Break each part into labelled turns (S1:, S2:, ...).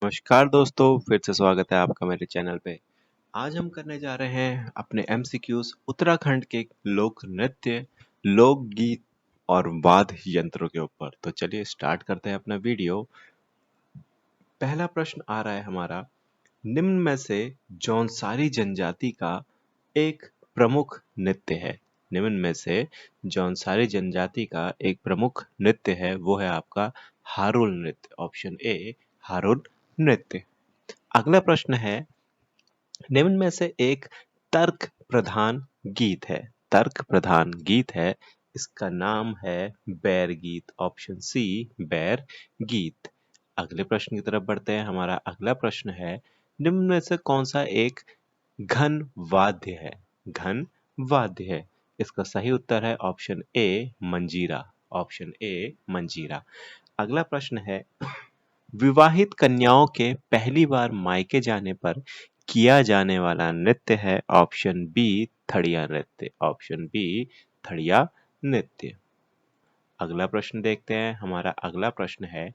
S1: नमस्कार दोस्तों, फिर से स्वागत है आपका मेरे चैनल पे। आज हम करने जा रहे हैं अपने एमसीक्यूज उत्तराखंड के लोक नृत्य, लोकगीत और वाद्य यंत्रों के ऊपर। तो चलिए स्टार्ट करते हैं अपना वीडियो। पहला प्रश्न आ रहा है हमारा, निम्न में से जौनसारी जनजाति का एक प्रमुख नृत्य है। निम्न में से जौनसारी जनजाति का एक प्रमुख नृत्य है, वो है आपका हारुल नृत्य। ऑप्शन ए हारुल नृत्य। अगला प्रश्न है, निम्न में से एक तर्क प्रधान गीत है। तर्क प्रधान गीत है, इसका नाम है बैर गीत। ऑप्शन सी बैर गीत। अगले प्रश्न की तरफ बढ़ते हैं। हमारा अगला प्रश्न है, निम्न में से कौन सा एक घन वाद्य है? घन वाद्य है, इसका सही उत्तर है ऑप्शन ए मंजीरा। ऑप्शन ए मंजीरा। अगला प्रश्न है, विवाहित कन्याओं के पहली बार मायके जाने पर किया जाने वाला नृत्य है। ऑप्शन बी थड़िया नृत्य। ऑप्शन बी थड़िया नृत्य। अगला प्रश्न देखते हैं। हमारा अगला प्रश्न है,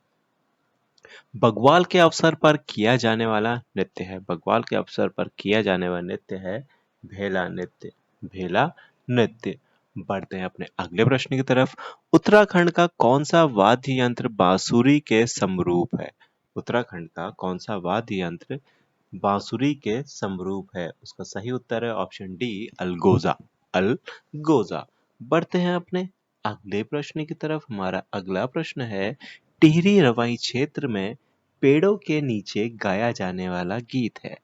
S1: बग्वाल के अवसर पर किया जाने वाला नृत्य है। बग्वाल के अवसर पर किया जाने वाला नृत्य है भेला नृत्य। भेला नृत्य। बढ़ते हैं अपने अगले प्रश्न की तरफ। उत्तराखंड का कौन सा वाद्य यंत्र बांसुरी के समरूप है? उत्तराखंड का कौन सा वाद्य यंत्र बांसुरी के समरूप है? उसका सही उत्तर है ऑप्शन डी अलगोजा। अलगोजा। बढ़ते हैं अपने अगले प्रश्न की तरफ। हमारा अगला प्रश्न है, टिहरी रवाई क्षेत्र में पेड़ों के नीचे गाया जाने वाला गीत है।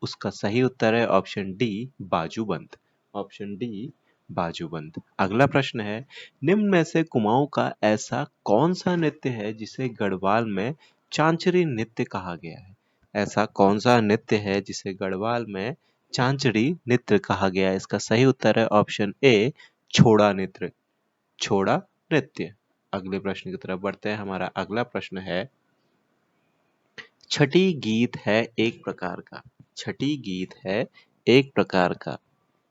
S1: उसका सही उत्तर है ऑप्शन डी बाजूबंद। ऑप्शन डी बाजूबंद। अगला प्रश्न है, निम्न में से कुमाऊं का ऐसा कौन सा नृत्य है जिसे गढ़वाल में चांचरी नृत्य कहा गया है? ऐसा कौन सा नृत्य है जिसे गढ़वाल में चांचड़ी नृत्य कहा गया है? इसका सही उत्तर है ऑप्शन ए छोड़ा नृत्य। छोड़ा नृत्य। अगले प्रश्न की तरफ बढ़ते हैं। हमारा अगला प्रश्न है, छठी गीत है एक प्रकार का। छठी गीत है एक प्रकार का।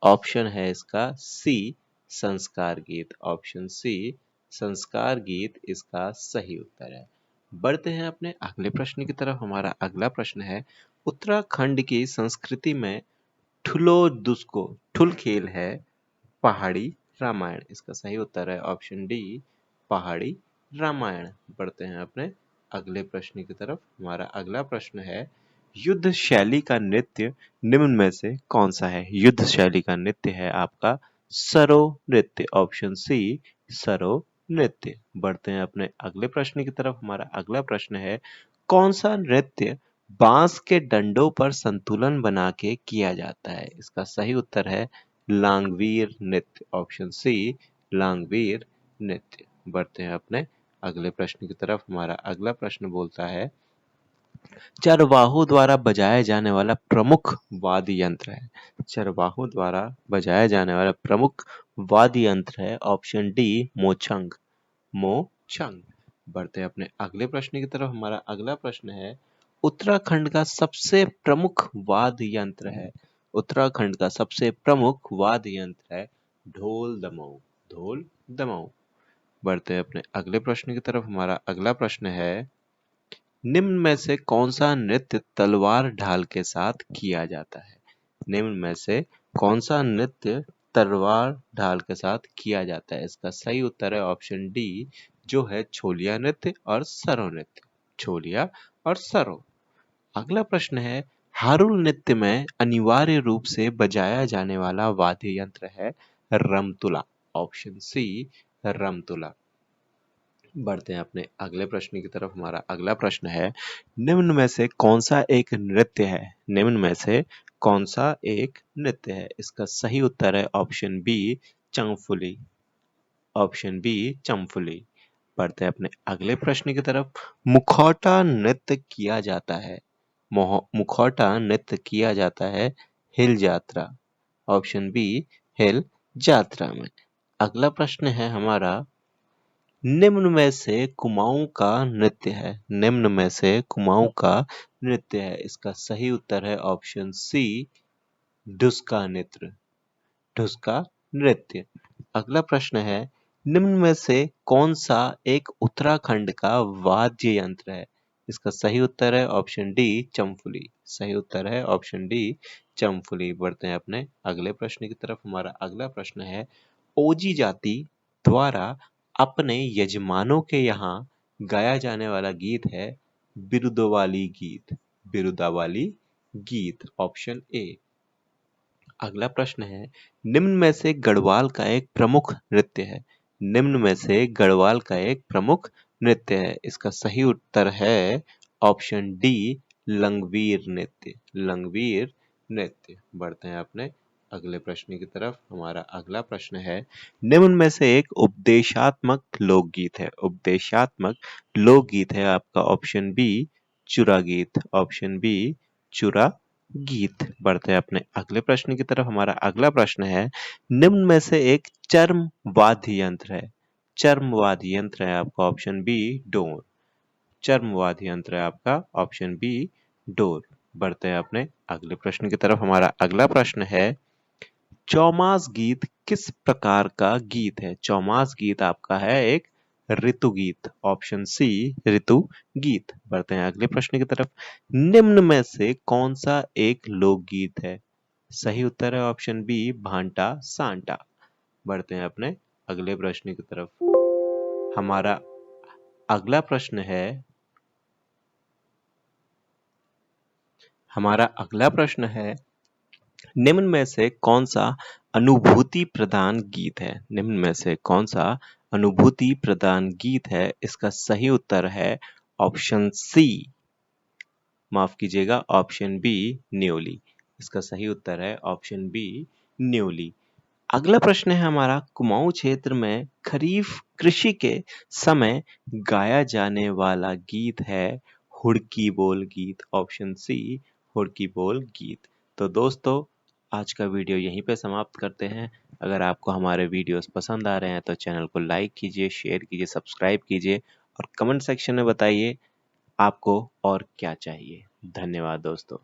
S1: ऑप्शन है इसका सी संस्कार गीत। ऑप्शन सी संस्कार गीत इसका सही उत्तर है। बढ़ते हैं अपने अगले प्रश्न की तरफ। हमारा अगला प्रश्न है, उत्तराखंड की संस्कृति में ठुलो दुस्को ठुल खेल है पहाड़ी रामायण। इसका सही उत्तर है ऑप्शन डी पहाड़ी रामायण। बढ़ते हैं अपने अगले प्रश्न की तरफ। हमारा अगला प्रश्न है, युद्ध शैली का नृत्य निम्न में से कौन सा है? युद्ध शैली का नृत्य है आपका सरो नृत्य। ऑप्शन सी सरो नृत्य। बढ़ते हैं अपने अगले प्रश्न की तरफ। हमारा अगला प्रश्न है, कौन सा नृत्य बांस के डंडों पर संतुलन बना के किया जाता है? इसका सही उत्तर है लांगवीर नृत्य। ऑप्शन सी लांगवीर नृत्य। बढ़ते हैं अपने अगले प्रश्न की तरफ। हमारा अगला प्रश्न बोलता है, चरवाहों द्वारा बजाया जाने वाला प्रमुख वाद्य यंत्र है। चरवाहों द्वारा बजाया जाने वाला प्रमुख वाद्य यंत्र है ऑप्शन डी मोचंग। मोचंग। बढ़ते हैं अपने अगले प्रश्न की तरफ। हमारा अगला प्रश्न है, उत्तराखंड का सबसे प्रमुख वाद्य यंत्र है। उत्तराखंड का सबसे प्रमुख वाद्य यंत्र है ढोल दमाऊ। ढोल दमाऊ। बढ़ते हैं अपने अगले प्रश्न की तरफ। हमारा अगला प्रश्न है, निम्न में से कौन सा नृत्य तलवार ढाल के साथ किया जाता है? निम्न में से कौन सा नृत्य तलवार ढाल के साथ किया जाता है? इसका सही उत्तर है ऑप्शन डी जो है छोलिया नृत्य और सरो नृत्य। छोलिया और सरो। अगला प्रश्न है, हारुल नृत्य में अनिवार्य रूप से बजाया जाने वाला वाद्य यंत्र है रमतुला। Option C रमतुला। बढ़ते हैं अपने अगले प्रश्न की तरफ। हमारा अगला प्रश्न है, निम्न में से कौन सा एक नृत्य है? निम्न में से कौन सा एक नृत्य है? इसका सही उत्तर है ऑप्शन बी चंगफुली। ऑप्शन बी चंफुली। बढ़ते हैं अपने अगले प्रश्न की तरफ। मुखौटा नृत्य किया जाता है। मुखौटा नृत्य किया जाता है हिल यात्रा। ऑप्शन बी हिल यात्रा में। अगला प्रश्न है हमारा, निम्न में से कुमाऊं का नृत्य है। निम्न में से कुमाऊं का नृत्य है। इसका सही उत्तर है ऑप्शन सी ढुसका नृत्य। ढुसका नृत्य। अगला प्रश्न है, निम्न में से कौन सा एक उत्तराखंड का वाद्य यंत्र है? इसका सही उत्तर है ऑप्शन डी चंफुली। सही उत्तर है ऑप्शन डी चंफुली। बढ़ते हैं अपने अगले प्रश्न की तरफ। हमारा अगला प्रश्न है, ओजी जाति द्वारा अपने यजमानों के यहाँ गाया जाने वाला गीत है बिरुदवाली गीत। बिरुदावाली गीत, ऑप्शन ए। अगला प्रश्न है, निम्न में से गढ़वाल का एक प्रमुख नृत्य है। निम्न में से गढ़वाल का एक प्रमुख नृत्य है। इसका सही उत्तर है ऑप्शन डी लंगवीर नृत्य। लंगवीर नृत्य। बढ़ते हैं अपने अगले प्रश्न की तरफ। हमारा अगला प्रश्न है, निम्न में से एक उपदेशात्मक लोकगीत है। उपदेशात्मक लोकगीत है आपका ऑप्शन बी चुरा गीत। ऑप्शन बी चुरा गीत। बढ़ते हैं अपने अगले प्रश्न की तरफ। हमारा अगला प्रश्न है, निम्न में से एक चर्म वाद्य यंत्र है। चर्म वाद्य यंत्र है आपका ऑप्शन बी डोर। चर्म वाद्य यंत्र है आपका ऑप्शन बी डोर। बढ़ते हैं अपने अगले प्रश्न की तरफ। हमारा अगला प्रश्न है, चौमास गीत किस प्रकार का गीत है। चौमास गीत आपका है एक ऋतु गीत। ऑप्शन सी ऋतु गीत। बढ़ते हैं अगले प्रश्न की तरफ। निम्न में से कौन सा एक लोकगीत है। सही उत्तर है ऑप्शन बी भांटा सांटा। बढ़ते हैं अपने अगले प्रश्न की तरफ। हमारा अगला प्रश्न है, निम्न में से कौन सा अनुभूति प्रदान गीत है। निम्न में से कौन सा अनुभूति प्रदान गीत है। इसका सही उत्तर है ऑप्शन सी, माफ कीजिएगा ऑप्शन बी न्योली। इसका सही उत्तर है ऑप्शन बी न्योली। अगला प्रश्न है हमारा, कुमाऊं क्षेत्र में खरीफ कृषि के समय गाया जाने वाला गीत है हुड़की बोल गीत। ऑप्शन सी हुड़की बोल गीत। तो दोस्तों, आज का वीडियो यहीं पे समाप्त करते हैं। अगर आपको हमारे वीडियोस पसंद आ रहे हैं तो चैनल को लाइक कीजिए, शेयर कीजिए, सब्सक्राइब कीजिए और कमेंट सेक्शन में बताइए आपको और क्या चाहिए। धन्यवाद दोस्तों।